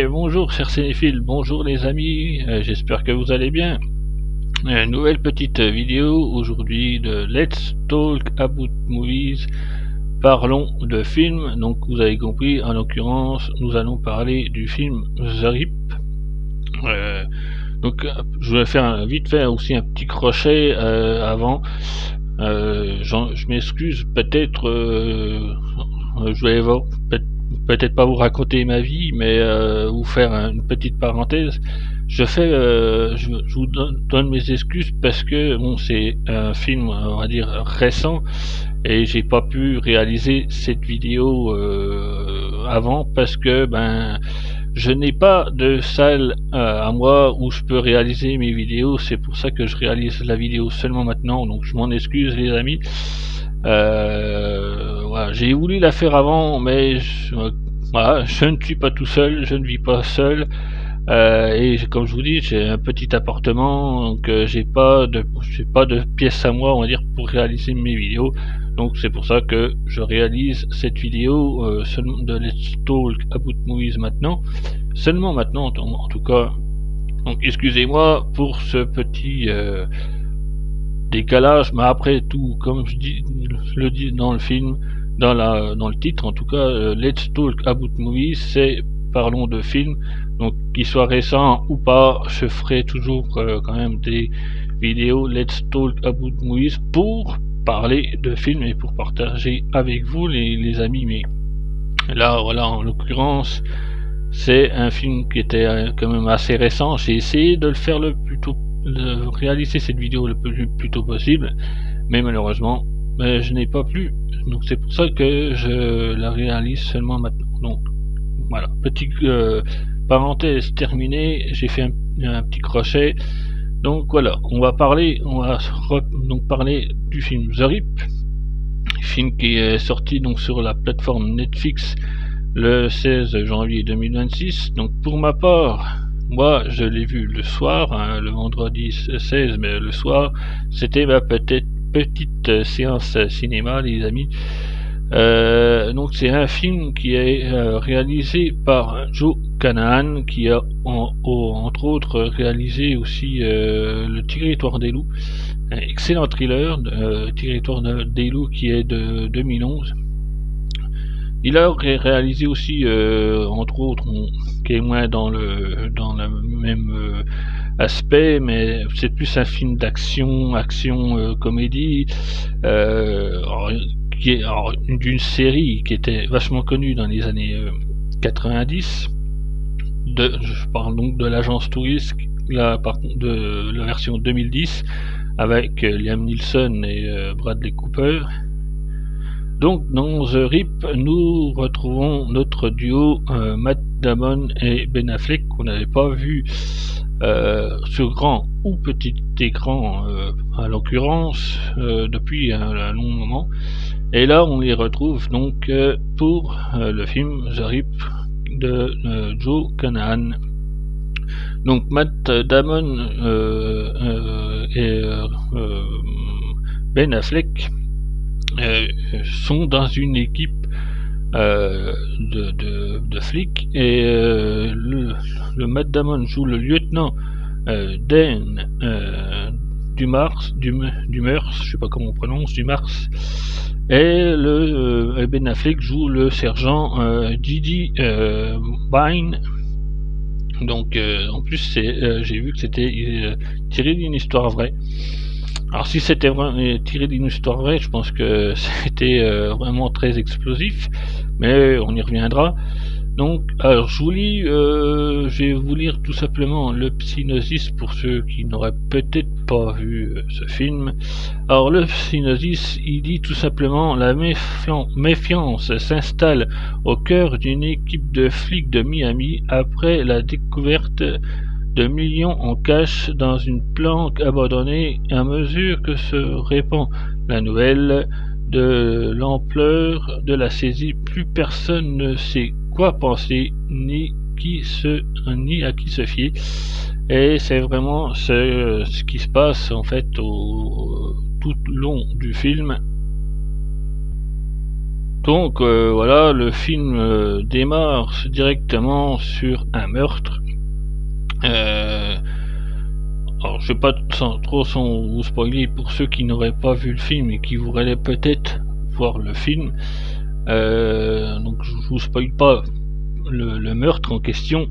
Bonjour chers cinéphiles, bonjour les amis, j'espère que vous allez bien. Nouvelle petite vidéo aujourd'hui de Let's Talk About Movies. Parlons de films, donc vous avez compris, en l'occurrence nous allons parler du film The Rip. Je vais faire vite fait aussi un petit crochet avant. Je m'excuse, peut-être je vais peut-être pas vous raconter ma vie, mais vous faire une petite parenthèse. Je vous donne mes excuses parce que bon, c'est un film, on va dire, récent et j'ai pas pu réaliser cette vidéo avant parce que je n'ai pas de salle à moi où je peux réaliser mes vidéos. C'est pour ça que je réalise la vidéo seulement maintenant, donc je m'en excuse les amis. Voilà, j'ai voulu la faire avant, mais voilà, je ne suis pas tout seul, je ne vis pas seul. Et comme je vous dis, j'ai un petit appartement, donc j'ai pas de pièce à moi, on va dire, pour réaliser mes vidéos. Donc c'est pour ça que je réalise cette vidéo de Let's Talk About Movies maintenant, seulement maintenant en tout cas. Donc excusez-moi pour ce petit décalage, mais après tout, comme je le dis dans le film, dans le titre en tout cas, Let's Talk About Movies, c'est parlons de films. Donc qu'il soit récent ou pas, je ferai toujours quand même des vidéos Let's Talk About Movies pour parler de films et pour partager avec vous les amis. Mais là voilà, en l'occurrence c'est un film qui était quand même assez récent. J'ai essayé de le faire de réaliser cette vidéo le plus tôt possible, mais malheureusement je n'ai pas pu, donc c'est pour ça que je la réalise seulement maintenant. Donc voilà, petite parenthèse terminée, j'ai fait un petit crochet. Donc voilà, on va parler du film The Rip, film qui est sorti donc sur la plateforme Netflix le 16 janvier 2026. Donc pour ma part, moi je l'ai vu le soir, hein, le vendredi 16, mais le soir, c'était ma petite séance cinéma les amis. Donc c'est un film qui est réalisé par Joe Carnahan, qui a entre autres réalisé aussi Le Territoire des Loups, un excellent thriller, Territoire des Loups, qui est de 2011. Il a réalisé aussi, entre autres, qui est moins dans le même aspect, mais c'est plus un film d'action, comédie, qui est d'une série qui était vachement connue dans les années 90. Je parle donc de l'agence touriste, là par contre de la version 2010 avec Liam Neeson et Bradley Cooper. Donc dans The Rip, nous retrouvons notre duo Matt Damon et Ben Affleck, qu'on n'avait pas vu sur grand ou petit écran à l'occurrence depuis un long moment. Et là on les retrouve donc pour le film The Rip de Joe Carnahan. Donc Matt Damon et Ben Affleck sont dans une équipe de flics, et le Matt Damon joue le lieutenant Dan Dumars, je sais pas comment on prononce, Dumars, et le Ben Affleck joue le sergent Didi Bine. Donc en plus j'ai vu que c'était tiré d'une histoire vraie. Alors si c'était tiré d'une histoire vraie, je pense que c'était vraiment très explosif, mais on y reviendra. Donc, alors je vais vous lire tout simplement le synopsis pour ceux qui n'auraient peut-être pas vu ce film. Alors le synopsis, il dit tout simplement: la méfiance s'installe au cœur d'une équipe de flics de Miami après la découverte de millions en cash dans une planque abandonnée. À mesure que se répand la nouvelle de l'ampleur de la saisie, plus personne ne sait quoi penser ni à qui se fier. Et c'est vraiment ce qui se passe en fait tout le long du film. Donc voilà, le film démarre directement sur un meurtre. Alors je vais pas trop vous spoiler pour ceux qui n'auraient pas vu le film et qui voudraient peut-être voir le film. Donc je vous spoil pas le meurtre en question,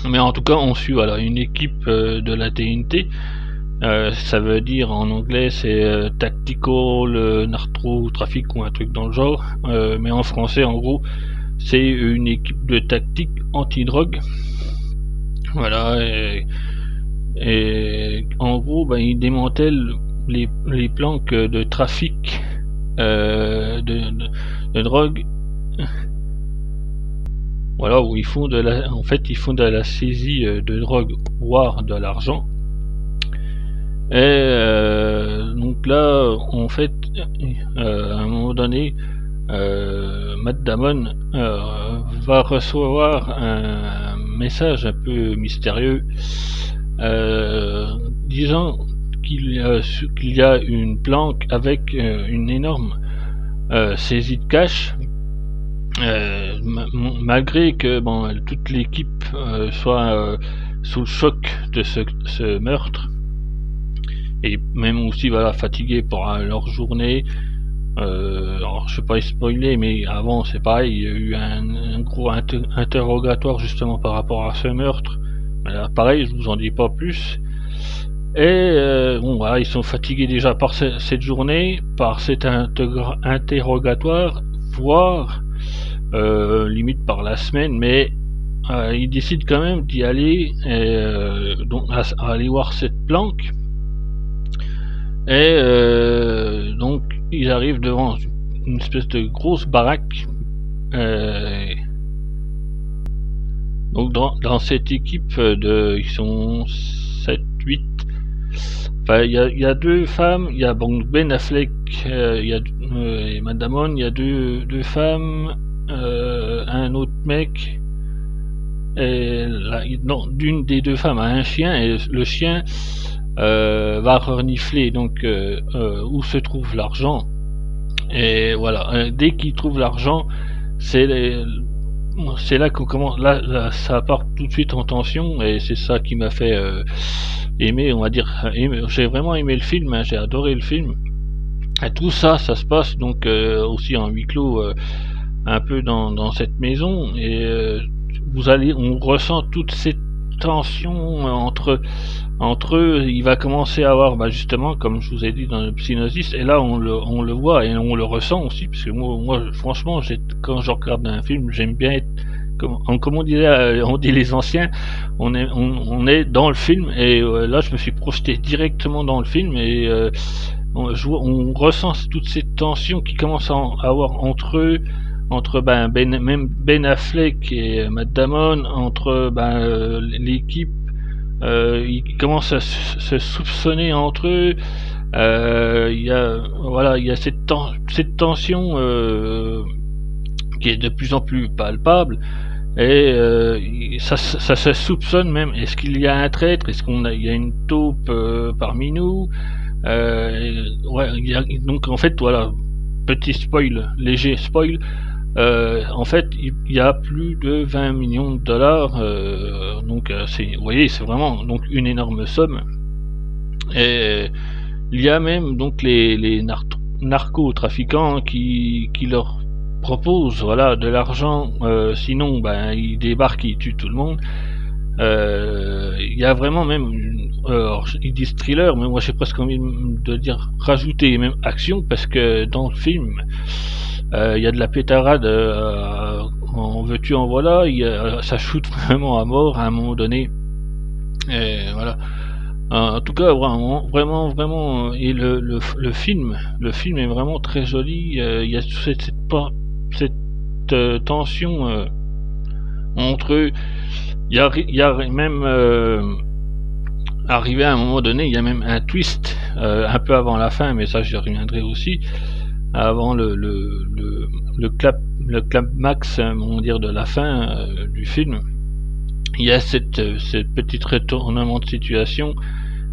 mais en tout cas on suit voilà une équipe de la TNT. Ça veut dire en anglais c'est Tactical Narcotraffic ou un truc dans le genre, mais en français en gros c'est une équipe de tactique anti-drogue. Voilà, et en gros ils démantèlent les planques de trafic de drogue. Voilà, où ils font ils font de la saisie de drogue, voire de l'argent. Et donc là, en fait, à un moment donné, Matt Damon va recevoir un message un peu mystérieux disant qu'il y a une planque avec une énorme saisie de cash. Malgré que toute l'équipe soit sous le choc de ce meurtre, et même aussi voilà fatigué pour leur journée. Alors je vais pas spoiler, mais avant c'est pareil, il y a eu un gros interrogatoire justement par rapport à ce meurtre. Mais là, pareil, je vous en dis pas plus. Et bon voilà, ils sont fatigués déjà par cette journée, par cet interrogatoire, voire limite par la semaine, mais ils décident quand même d'y aller, donc à aller voir cette planque. Et donc ils arrivent devant une espèce de grosse baraque. Donc dans cette équipe ils sont 7-8. Enfin, il y a deux femmes, il y a Ben Affleck, il y a et Matt Damon, il y a deux femmes, un autre mec, et d'une des deux femmes a un chien, et le chien va renifler donc où se trouve l'argent. Et voilà, dès qu'il trouve l'argent, c'est là qu'on commence, là ça part tout de suite en tension, et c'est ça qui m'a fait aimer, on va dire, j'ai vraiment aimé le film, hein, j'ai adoré le film. Et tout ça se passe donc aussi en huis clos, un peu dans cette maison, et on ressent toute cette tension entre eux. Il va commencer à avoir justement, comme je vous ai dit dans le Psygnosis, et là on le voit et on le ressent aussi, parce que moi franchement quand je regarde un film, j'aime bien être comme on dit les anciens, on est dans le film, et là je me suis projeté directement dans le film, et on ressent toute cette tension qui commence à avoir entre eux, entre même Ben Affleck et Matt Damon, entre l'équipe. Ils commencent à se soupçonner entre eux. Il y a cette tension qui est de plus en plus palpable, et ça se soupçonne même. Est-ce qu'il y a un traître? Est-ce il y a une taupe parmi nous? Donc en fait voilà, petit spoil, léger spoil. En fait, il y a plus de 20 millions de dollars, donc vous voyez, c'est vraiment donc une énorme somme. Et il y a même donc les narcotrafiquants qui leur proposent voilà de l'argent, sinon ils débarquent, ils tuent tout le monde. Il y a vraiment même ils disent thriller, mais moi j'ai presque envie de dire rajouter même action, parce que dans le film il y a de la pétarade, en veux-tu en voilà, ça shoot vraiment à mort à un moment donné, et voilà. En tout cas vraiment, et le film est vraiment très joli. Il y a cette tension entre eux. Il y a même arrivé à un moment donné, il y a même un twist un peu avant la fin, mais ça j'y reviendrai aussi. Avant le climax, on va dire, de la fin du film, il y a cette petite retournement de situation,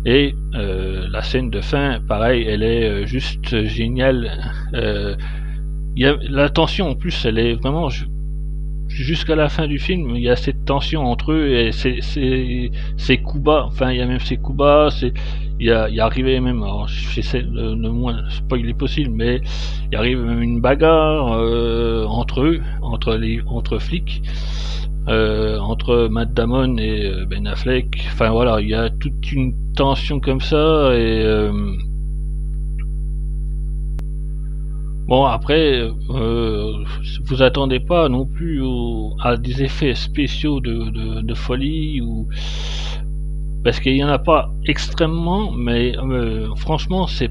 et la scène de fin, pareil, elle est juste géniale. la tension en plus, elle est vraiment jusqu'à la fin du film, il y a cette tension entre eux et ces coups bas. Enfin, il y a même ces coups bas. Il y a arrivé même, alors j'essaie de moins spoiler possible, mais il arrive même une bagarre entre eux, entre flics, entre Matt Damon et Ben Affleck. Enfin voilà, il y a toute une tension comme ça et bon, après, vous attendez pas non plus à des effets spéciaux de folie, ou parce qu'il y en a pas extrêmement, mais franchement, c'est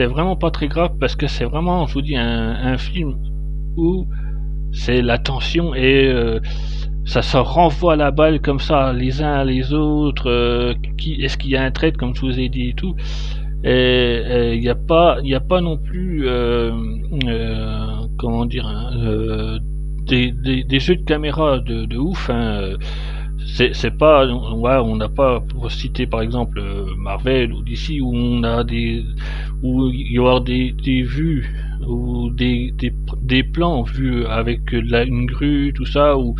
vraiment pas très grave, parce que c'est vraiment, je vous dis, un film où c'est la tension et ça se renvoie la balle comme ça, les uns à les autres. Est-ce qu'il y a un trade, comme je vous ai dit et tout. Et il n'y a pas non plus comment dire, hein, des jeux de caméra de ouf, hein. C'est pas, ouais, on n'a pas, pour citer par exemple Marvel ou DC, où on a où il y aura des vues ou des plans vus avec une grue, tout ça, où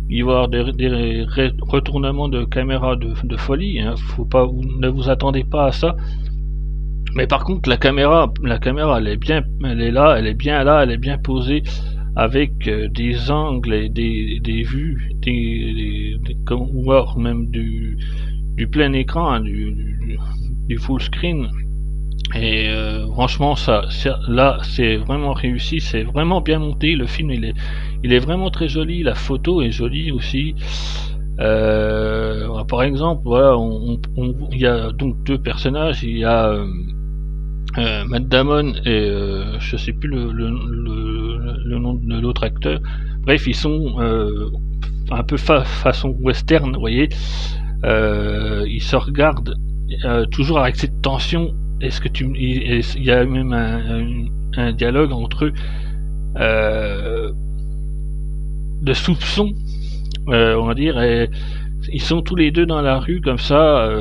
il va y avoir des retournements de caméra de folie, hein. Faut pas, ne vous attendez pas à ça. Mais par contre, la caméra, elle est là, elle est bien là, elle est bien posée, avec des angles et des vues, ou alors même du plein écran, hein, du full screen. Et franchement, là, c'est vraiment réussi, c'est vraiment bien monté. Le film, il est vraiment très joli. La photo est jolie aussi. Par exemple, voilà, il y a donc deux personnages. Il y a Matt Damon et je sais plus le nom de l'autre acteur. Bref, ils sont un peu façon western, vous voyez. Ils se regardent toujours avec cette tension. Est-ce que il y a même un dialogue entre eux de soupçon, on va dire. Et ils sont tous les deux dans la rue comme ça,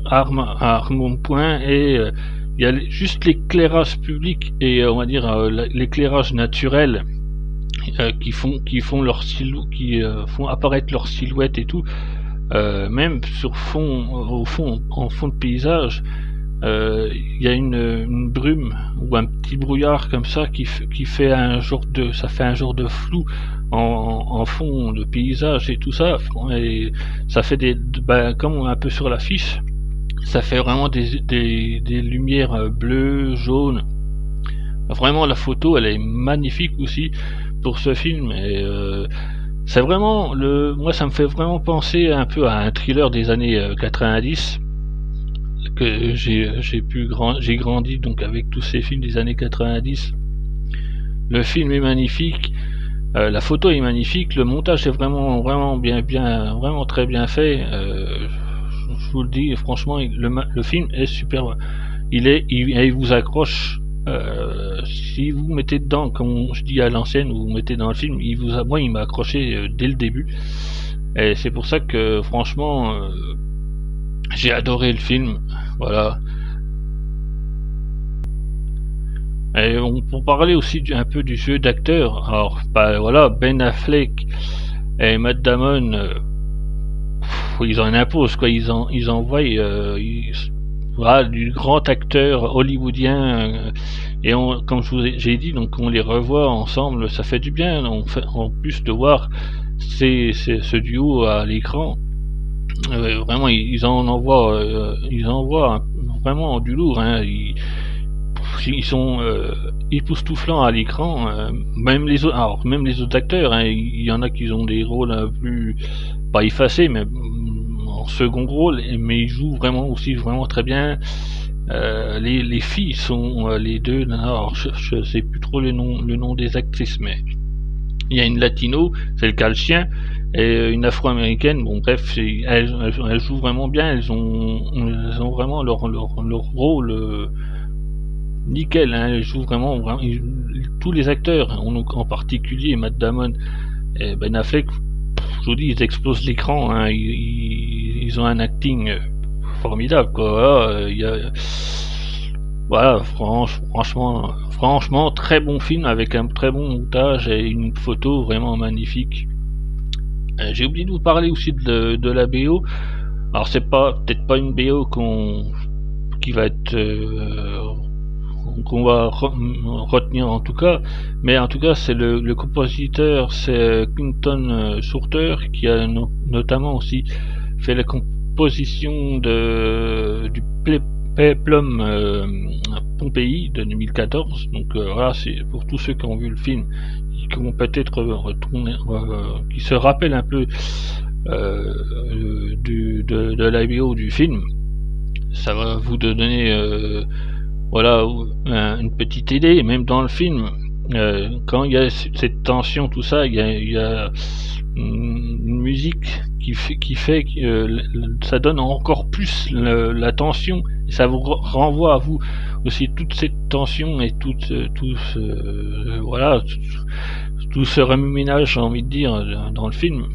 arme au poing, et il y a juste l'éclairage public et on va dire l'éclairage naturel qui font leur qui font apparaître leur silhouette et tout, même sur en fond de paysage. Il y a une brume ou un petit brouillard comme ça qui fait un genre de flou en fond de paysage et tout ça, et ça fait comme un peu sur l'affiche, ça fait vraiment des lumières bleues, jaunes. Vraiment, la photo, elle est magnifique aussi pour ce film. Et c'est vraiment moi, ça me fait vraiment penser un peu à un thriller des années 90 que j'ai grandi donc avec tous ces films des années 90. Le film est magnifique. La photo est magnifique. Le montage est vraiment vraiment très bien fait. Je vous le dis, franchement, le film est super. Il vous accroche. Si vous mettez dedans, comme je dis à l'ancienne, vous mettez dans le film, moi, il m'a accroché dès le début. Et c'est pour ça que, franchement, j'ai adoré le film. Voilà. Et pour parler aussi un peu du jeu d'acteur, alors voilà, Ben Affleck et Matt Damon, ils en imposent quoi, ils envoient voilà, du grand acteur hollywoodien, et comme j'ai dit, donc on les revoit ensemble, ça fait du bien, en plus de voir ce duo à l'écran. Vraiment, ils envoient vraiment du lourd, hein. Ils sont époustouflants à l'écran, même les autres acteurs, hein. Il y en a qui ont des rôles un plus pas effacés, mais en second rôle, mais ils jouent vraiment très bien. Les filles sont les deux, alors je sais plus trop le nom des actrices, mais il y a une latino, c'est le cas le chien, et une afro-américaine. Bon, bref, elles jouent vraiment bien. Elles ont vraiment leur rôle nickel, hein. Elles jouent vraiment tous les acteurs, hein, en particulier Matt Damon et Ben Affleck. Je vous dis, ils explosent l'écran, hein. Ils ont un acting formidable, quoi. Voilà, franchement, franchement, très bon film avec un très bon montage et une photo vraiment magnifique. J'ai oublié de vous parler aussi de la BO. Alors c'est peut-être pas une BO qui va être qu'on va retenir en tout cas, mais en tout cas c'est le compositeur, c'est Clinton Shorter, qui a notamment aussi fait la composition du Peplum Pompéi de 2014. Donc voilà, c'est pour tous ceux qui ont vu le film, qui vont peut-être retourner, qui se rappellent un peu de la BO du film. Ça va vous donner voilà une petite idée. Même dans le film, quand il y a cette tension, tout ça, il y a une musique qui fait que ça donne encore plus la tension, et ça vous renvoie à vous aussi toute cette tension et tout ce remue-ménage, j'ai envie de dire, dans le film.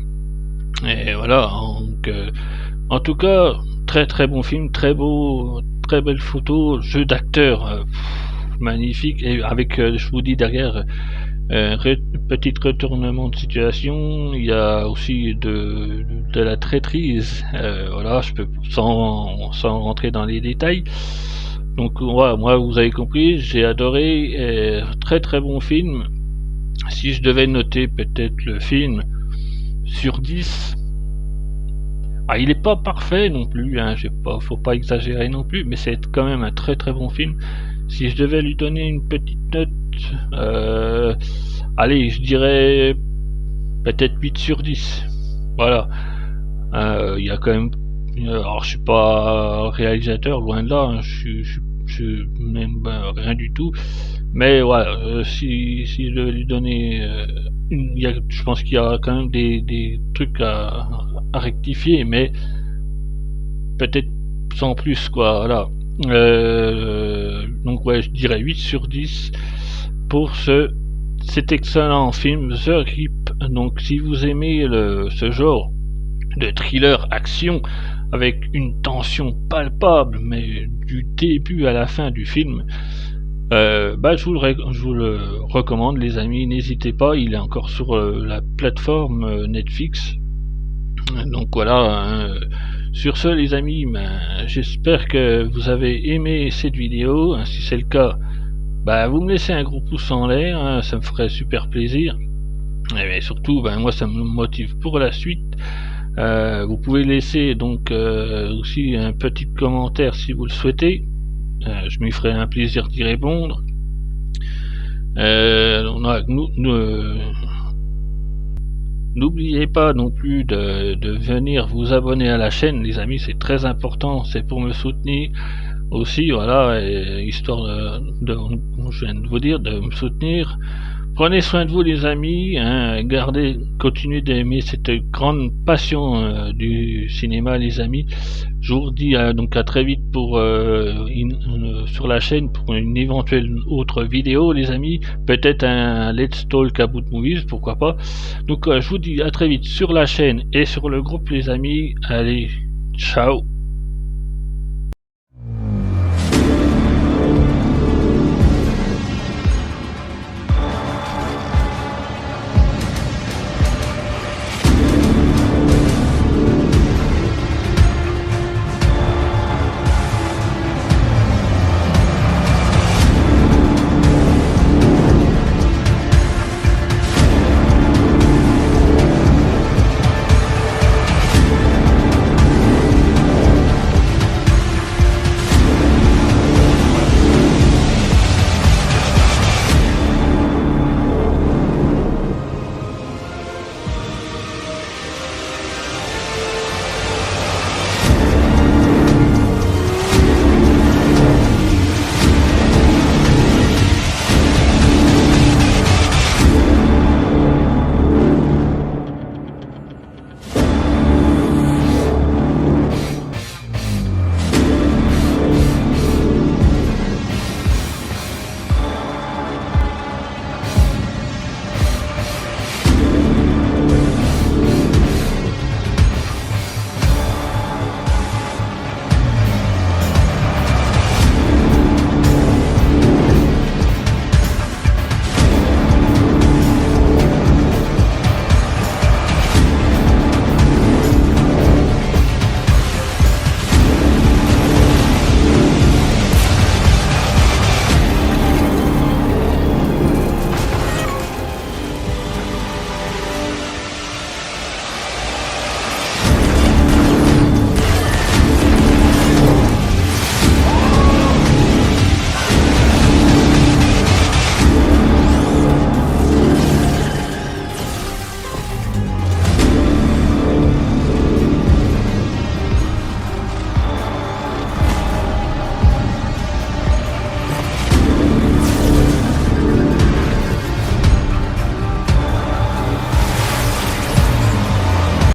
Et voilà, donc en tout cas, très très bon film, très beau, très belle photo, jeu d'acteur magnifique, et avec, je vous dis derrière, petit retournement de situation. Il y a aussi de la traîtrise, voilà, je peux sans rentrer dans les détails. Donc voilà, moi vous avez compris, j'ai adoré, très très bon film. Si je devais noter peut-être le film sur 10, il est pas parfait non plus, hein, faut pas exagérer non plus, mais c'est quand même un très très bon film. Si je devais lui donner une petite note, allez, je dirais peut-être 8 sur 10. Voilà. Il y a quand même... alors je suis pas réalisateur, loin de là, hein, je suis même rien du tout. Mais voilà, si je devais lui donner... je pense qu'il y a quand même des trucs à rectifier, mais peut-être sans plus, quoi, voilà. Donc ouais, je dirais 8 sur 10 pour cet excellent film The Grip. Donc si vous aimez ce genre de thriller action avec une tension palpable, mais du début à la fin du film, je vous le recommande, les amis, n'hésitez pas, il est encore sur la plateforme Netflix. Donc voilà, sur ce les amis, j'espère que vous avez aimé cette vidéo. Si c'est le cas, vous me laissez un gros pouce en l'air, hein, ça me ferait super plaisir. Et surtout, moi ça me motive pour la suite. Vous pouvez laisser donc aussi un petit commentaire si vous le souhaitez. Je m'y ferai un plaisir d'y répondre. N'oubliez pas non plus de venir vous abonner à la chaîne, les amis, c'est très important, c'est pour me soutenir aussi, voilà, et histoire je viens de vous dire, de me soutenir. Prenez soin de vous les amis, hein, continuez d'aimer cette grande passion du cinéma les amis. Je vous dis donc à très vite pour sur la chaîne pour une éventuelle autre vidéo les amis, peut-être un Let's Talk About Movies, pourquoi pas. Donc je vous dis à très vite sur la chaîne et sur le groupe les amis, allez, ciao.